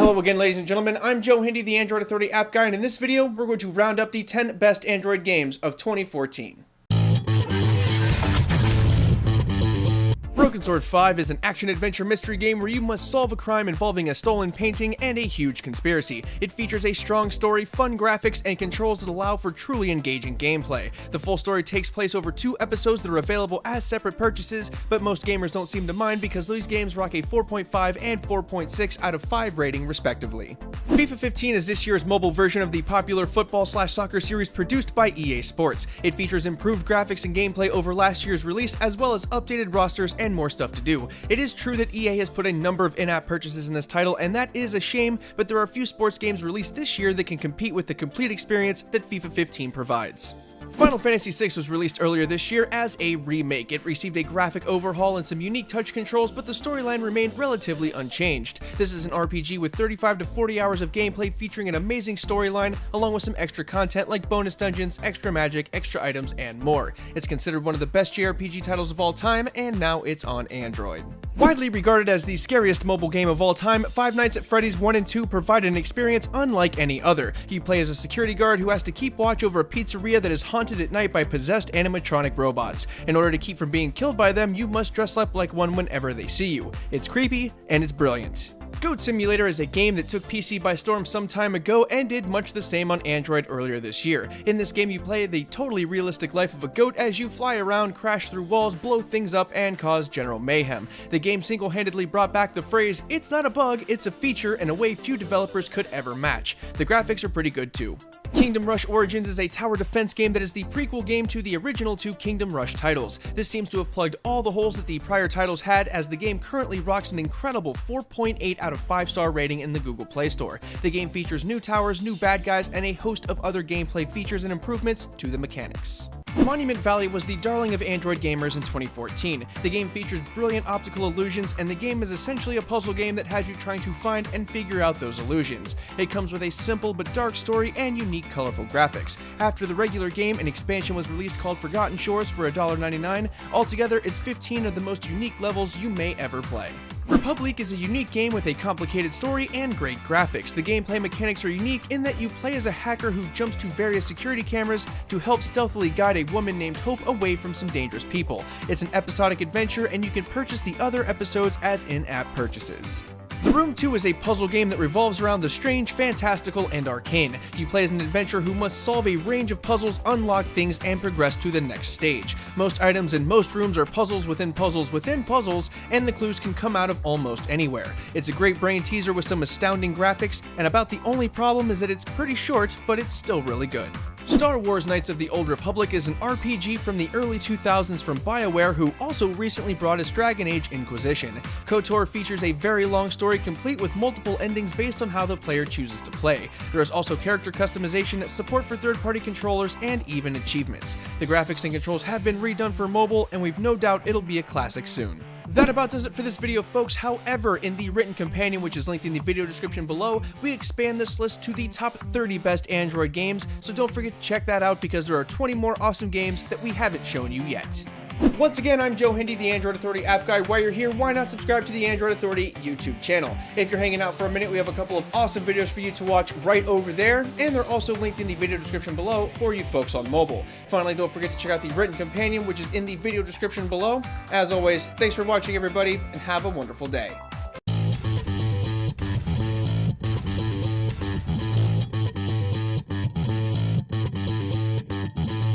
Hello again, ladies and gentlemen. I'm Joe Hindi, the Android Authority app guy, and in this video, we're going to round up the 10 best Android games of 2014. Broken Sword 5 is an action-adventure mystery game where you must solve a crime involving a stolen painting and a huge conspiracy. It features a strong story, fun graphics, and controls that allow for truly engaging gameplay. The full story takes place over 2 episodes that are available as separate purchases, but most gamers don't seem to mind because these games rock a 4.5 and 4.6 out of 5 rating respectively. FIFA 15 is this year's mobile version of the popular football/soccer series produced by EA Sports. It features improved graphics and gameplay over last year's release, as well as updated rosters and more stuff to do. It is true that EA has put a number of in-app purchases in this title, and that is a shame, but there are a few sports games released this year that can compete with the complete experience that FIFA 15 provides. Final Fantasy VI was released earlier this year as a remake. It received a graphic overhaul and some unique touch controls, but the storyline remained relatively unchanged. This is an RPG with 35 to 40 hours of gameplay featuring an amazing storyline, along with some extra content like bonus dungeons, extra magic, extra items, and more. It's considered one of the best JRPG titles of all time, and now it's on Android. Widely regarded as the scariest mobile game of all time, Five Nights at Freddy's 1 and 2 provide an experience unlike any other. You play as a security guard who has to keep watch over a pizzeria that is haunted at night by possessed animatronic robots. In order to keep from being killed by them, you must dress up like one whenever they see you. It's creepy, and it's brilliant. Goat Simulator is a game that took PC by storm some time ago and did much the same on Android earlier this year. In this game, you play the totally realistic life of a goat as you fly around, crash through walls, blow things up, and cause general mayhem. The game single-handedly brought back the phrase, "It's not a bug, it's a feature," in a way few developers could ever match. The graphics are pretty good too. Kingdom Rush Origins is a tower defense game that is the prequel game to the original 2 Kingdom Rush titles. This seems to have plugged all the holes that the prior titles had, as the game currently rocks an incredible 4.8 out of 5-star rating in the Google Play Store. The game features new towers, new bad guys, and a host of other gameplay features and improvements to the mechanics. Monument Valley was the darling of Android gamers in 2014. The game features brilliant optical illusions, and the game is essentially a puzzle game that has you trying to find and figure out those illusions. It comes with a simple but dark story and unique colorful graphics. After the regular game, an expansion was released called Forgotten Shores for $1.99. Altogether, it's 15 of the most unique levels you may ever play. Republic is a unique game with a complicated story and great graphics. The gameplay mechanics are unique in that you play as a hacker who jumps to various security cameras to help stealthily guide a woman named Hope away from some dangerous people. It's an episodic adventure, and you can purchase the other episodes as in-app purchases. The Room 2 is a puzzle game that revolves around the strange, fantastical, and arcane. You play as an adventurer who must solve a range of puzzles, unlock things, and progress to the next stage. Most items in most rooms are puzzles within puzzles within puzzles, and the clues can come out of almost anywhere. It's a great brain teaser with some astounding graphics, and about the only problem is that it's pretty short, but it's still really good. Star Wars Knights of the Old Republic is an RPG from the early 2000s from BioWare, who also recently brought us Dragon Age Inquisition. KOTOR features a very long story complete with multiple endings based on how the player chooses to play. There is also character customization, support for third-party controllers, and even achievements. The graphics and controls have been redone for mobile, and we've no doubt it'll be a classic soon. That about does it for this video, folks. However, in the written companion, which is linked in the video description below, we expand this list to the top 30 best Android games, so don't forget to check that out because there are 20 more awesome games that we haven't shown you yet. Once again, I'm Joe Hindi, the Android Authority app guy. While you're here, why not subscribe to the Android Authority YouTube channel? If you're hanging out for a minute, we have a couple of awesome videos for you to watch right over there, and they're also linked in the video description below for you folks on mobile. Finally, don't forget to check out the written companion, which is in the video description below. As always, thanks for watching, everybody, and have a wonderful day.